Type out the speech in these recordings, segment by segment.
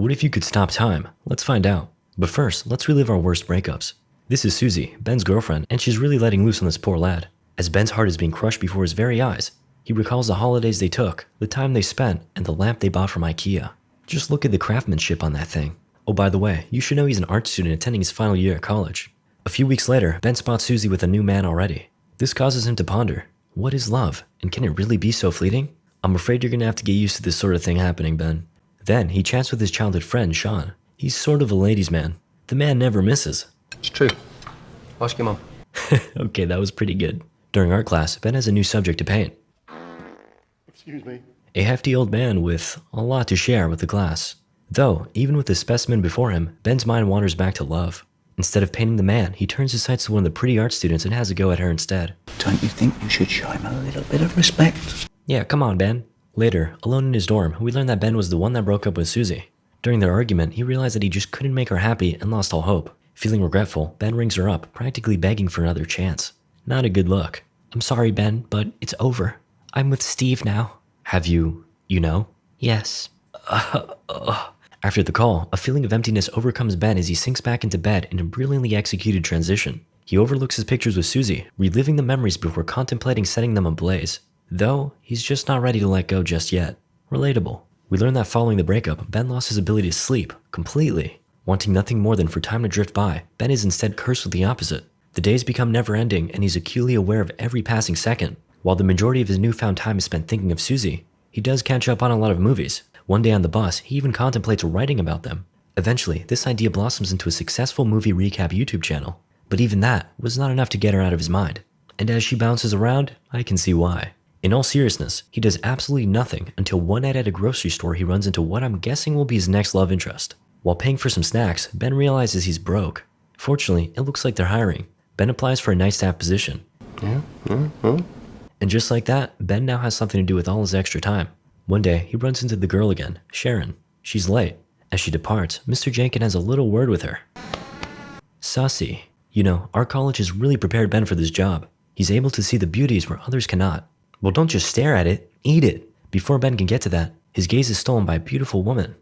What if you could stop time? Let's find out. But first, let's relive our worst breakups. This is Susie, Ben's girlfriend, and she's really letting loose on this poor lad. As Ben's heart is being crushed before his very eyes, he recalls the holidays they took, the time they spent, and the lamp they bought from IKEA. Just look at the craftsmanship on that thing. Oh, by the way, you should know he's an art student attending his final year at college. A few weeks later, Ben spots Susie with a new man already. This causes him to ponder, what is love, and can it really be so fleeting? I'm afraid you're gonna have to get used to this sort of thing happening, Ben. Then, he chats with his childhood friend, Sean. He's sort of a ladies' man. The man never misses. It's true. Ask your mum. Okay, that was pretty good. During art class, Ben has a new subject to paint. Excuse me. A hefty old man with a lot to share with the class. Though, even with the specimen before him, Ben's mind wanders back to love. Instead of painting the man, he turns his sights to one of the pretty art students and has a go at her instead. Don't you think you should show him a little bit of respect? Yeah, come on, Ben. Later, alone in his dorm, we learn that Ben was the one that broke up with Susie. During their argument, he realized that he just couldn't make her happy and lost all hope. Feeling regretful, Ben rings her up, practically begging for another chance. Not a good look. I'm sorry, Ben, but it's over. I'm with Steve now. Have you know? Yes. After the call, a feeling of emptiness overcomes Ben as he sinks back into bed in a brilliantly executed transition. He overlooks his pictures with Susie, reliving the memories before contemplating setting them ablaze. Though, he's just not ready to let go just yet. Relatable. We learn that following the breakup, Ben lost his ability to sleep, completely. Wanting nothing more than for time to drift by, Ben is instead cursed with the opposite. The days become never-ending and he's acutely aware of every passing second. While the majority of his newfound time is spent thinking of Susie, he does catch up on a lot of movies. One day on the bus, he even contemplates writing about them. Eventually, this idea blossoms into a successful movie recap YouTube channel. But even that was not enough to get her out of his mind. And as she bounces around, I can see why. In all seriousness, he does absolutely nothing until one night at a grocery store he runs into what I'm guessing will be his next love interest. While paying for some snacks, Ben realizes he's broke. Fortunately, it looks like they're hiring. Ben applies for a night staff position. And just like that, Ben now has something to do with all his extra time. One day, he runs into the girl again, Sharon. She's late. As she departs, Mr. Jenkins has a little word with her. Sussy. You know, our college has really prepared Ben for this job. He's able to see the beauties where others cannot. Well, don't just stare at it, eat it. Before Ben can get to that, his gaze is stolen by a beautiful woman.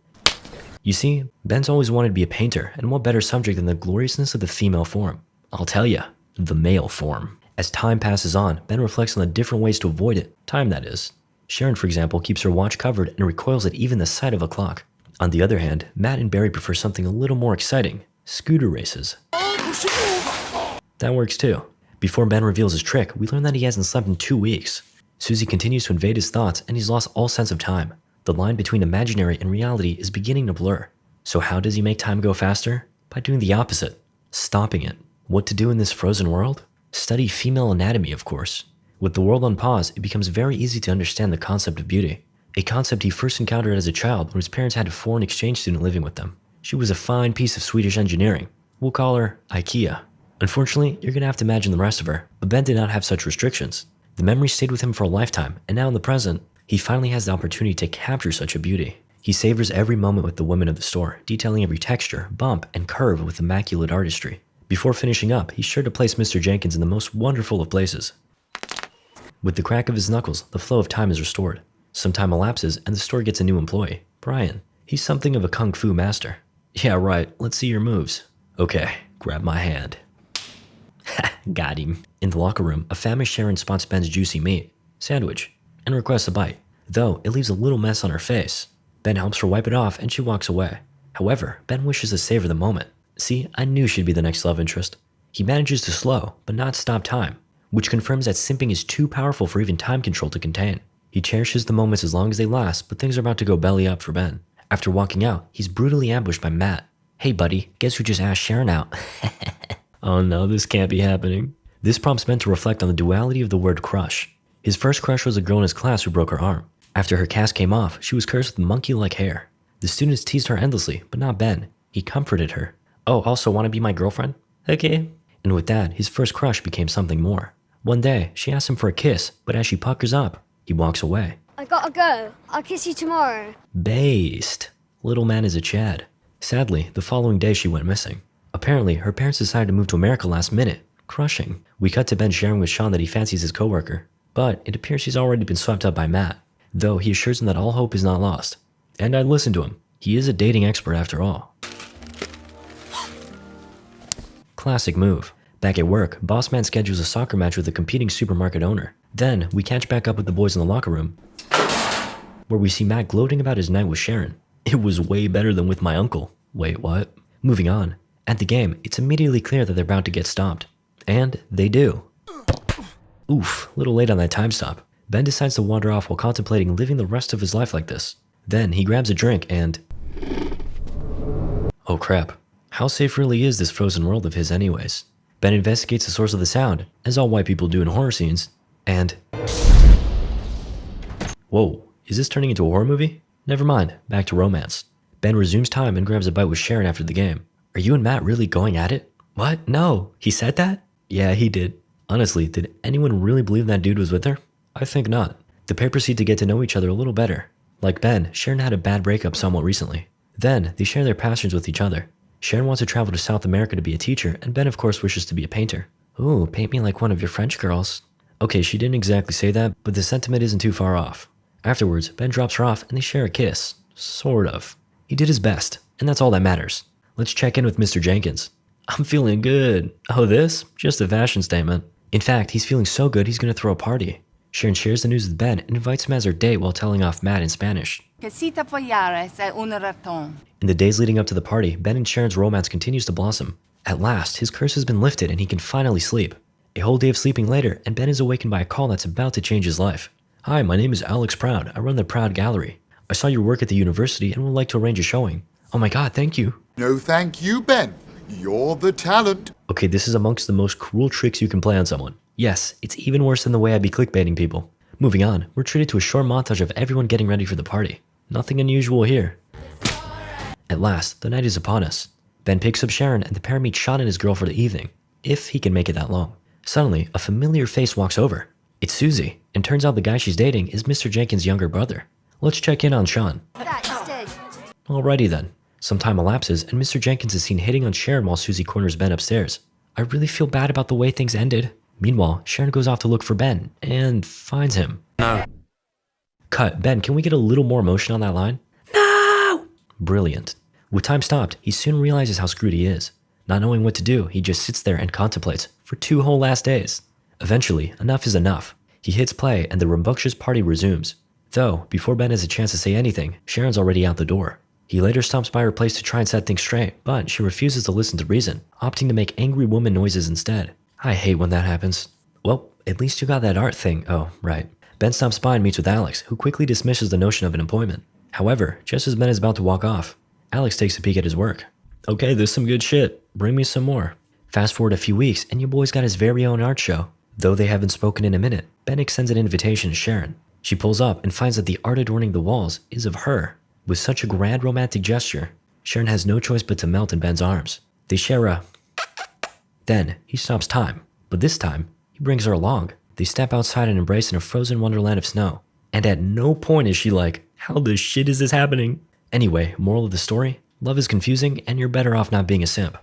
You see, Ben's always wanted to be a painter, and what better subject than the gloriousness of the female form? I'll tell ya, the male form. As time passes on, Ben reflects on the different ways to avoid it. Time, that is. Sharon, for example, keeps her watch covered and recoils at even the sight of a clock. On the other hand, Matt and Barry prefer something a little more exciting. Scooter races. That works too. Before Ben reveals his trick, we learn that he hasn't slept in 2 weeks. Susie continues to invade his thoughts and he's lost all sense of time. The line between imaginary and reality is beginning to blur. So how does he make time go faster? By doing the opposite. Stopping it. What to do in this frozen world? Study female anatomy, of course. With the world on pause, it becomes very easy to understand the concept of beauty. A concept he first encountered as a child when his parents had a foreign exchange student living with them. She was a fine piece of Swedish engineering. We'll call her IKEA. Unfortunately, you're gonna have to imagine the rest of her, but Ben did not have such restrictions. The memory stayed with him for a lifetime, and now in the present, he finally has the opportunity to capture such a beauty. He savors every moment with the women of the store, detailing every texture, bump, and curve with immaculate artistry. Before finishing up, he's sure to place Mr. Jenkins in the most wonderful of places. With the crack of his knuckles, the flow of time is restored. Some time elapses, and the store gets a new employee, Brian. He's something of a kung fu master. Yeah, right, let's see your moves. Okay, grab my hand. Ha, got him. In the locker room, a famished Sharon spots Ben's juicy meat, sandwich, and requests a bite, though it leaves a little mess on her face. Ben helps her wipe it off and she walks away. However, Ben wishes to savor the moment. See, I knew she'd be the next love interest. He manages to slow, but not stop time, which confirms that simping is too powerful for even time control to contain. He cherishes the moments as long as they last, but things are about to go belly up for Ben. After walking out, he's brutally ambushed by Matt. Hey buddy, guess who just asked Sharon out? Oh no, this can't be happening. This prompts Ben to reflect on the duality of the word crush. His first crush was a girl in his class who broke her arm. After her cast came off, she was cursed with monkey-like hair. The students teased her endlessly, but not Ben. He comforted her. Oh, also want to be my girlfriend? Okay. And with that, his first crush became something more. One day, she asked him for a kiss, but as she puckers up, he walks away. I gotta go. I'll kiss you tomorrow. Based. Little man is a Chad. Sadly, the following day she went missing. Apparently, her parents decided to move to America last minute. Crushing. We cut to Ben sharing with Sean that he fancies his coworker. But it appears he's already been swept up by Matt, though he assures him that all hope is not lost. And I'd listen to him. He is a dating expert after all. Classic move. Back at work, Boss Man schedules a soccer match with a competing supermarket owner. Then, we catch back up with the boys in the locker room, where we see Matt gloating about his night with Sharon. It was way better than with my uncle. Wait, what? Moving on. At the game, it's immediately clear that they're about to get stopped. And they do. Oof, a little late on that time stop. Ben decides to wander off while contemplating living the rest of his life like this. Then he grabs a drink and... oh crap. How safe really is this frozen world of his anyways? Ben investigates the source of the sound, as all white people do in horror scenes, and... whoa, is this turning into a horror movie? Never mind, back to romance. Ben resumes time and grabs a bite with Sharon after the game. Are you and Matt really going at it? What? No, he said that? Yeah, he did. Honestly, did anyone really believe that dude was with her? I think not. The pair proceed to get to know each other a little better. Like Ben, Sharon had a bad breakup somewhat recently. Then, they share their passions with each other. Sharon wants to travel to South America to be a teacher, and Ben of course wishes to be a painter. Ooh, paint me like one of your French girls. Okay, she didn't exactly say that, but the sentiment isn't too far off. Afterwards, Ben drops her off and they share a kiss. Sort of. He did his best, and that's all that matters. Let's check in with Mr. Jenkins. I'm feeling good. Oh, this? Just a fashion statement. In fact, he's feeling so good he's gonna throw a party. Sharon shares the news with Ben and invites him as her date while telling off Matt in Spanish. Que si te apoyaras a un ratón. In the days leading up to the party, Ben and Sharon's romance continues to blossom. At last, his curse has been lifted and he can finally sleep. A whole day of sleeping later, and Ben is awakened by a call that's about to change his life. Hi, my name is Alex Proud. I run the Proud Gallery. I saw your work at the university and would like to arrange a showing. Oh my god, thank you. No thank you, Ben. You're the talent. Okay, this is amongst the most cruel tricks you can play on someone. Yes, it's even worse than the way I'd be clickbaiting people. Moving on, we're treated to a short montage of everyone getting ready for the party. Nothing unusual here. At last, the night is upon us. Ben picks up Sharon and the pair meet Sean and his girl for the evening, if he can make it that long. Suddenly, a familiar face walks over. It's Susie, and turns out the guy she's dating is Mr. Jenkins' younger brother. Let's check in on Sean. That's dead. Alrighty then. Some time elapses and Mr. Jenkins is seen hitting on Sharon while Susie corners Ben upstairs. I really feel bad about the way things ended. Meanwhile, Sharon goes off to look for Ben, and finds him. No. Cut. Ben, can we get a little more emotion on that line? No! Brilliant. With time stopped, he soon realizes how screwed he is. Not knowing what to do, he just sits there and contemplates for 2 whole last days. Eventually, enough is enough. He hits play and the rambunctious party resumes. Though, before Ben has a chance to say anything, Sharon's already out the door. He later stops by her place to try and set things straight, but she refuses to listen to reason, opting to make angry woman noises instead. I hate when that happens. Well, at least you got that art thing. Oh, right. Ben stops by and meets with Alex, who quickly dismisses the notion of an appointment. However, just as Ben is about to walk off, Alex takes a peek at his work. Okay, there's some good shit. Bring me some more. Fast forward a few weeks, and your boy's got his very own art show. Though they haven't spoken in a minute, Ben extends an invitation to Sharon. She pulls up and finds that the art adorning the walls is of her. With such a grand romantic gesture, Sharon has no choice but to melt in Ben's arms. They share a... Then, he stops time. But this time, he brings her along. They step outside and embrace in a frozen wonderland of snow. And at no point is she like, how the shit is this happening? Anyway, moral of the story, love is confusing and you're better off not being a simp.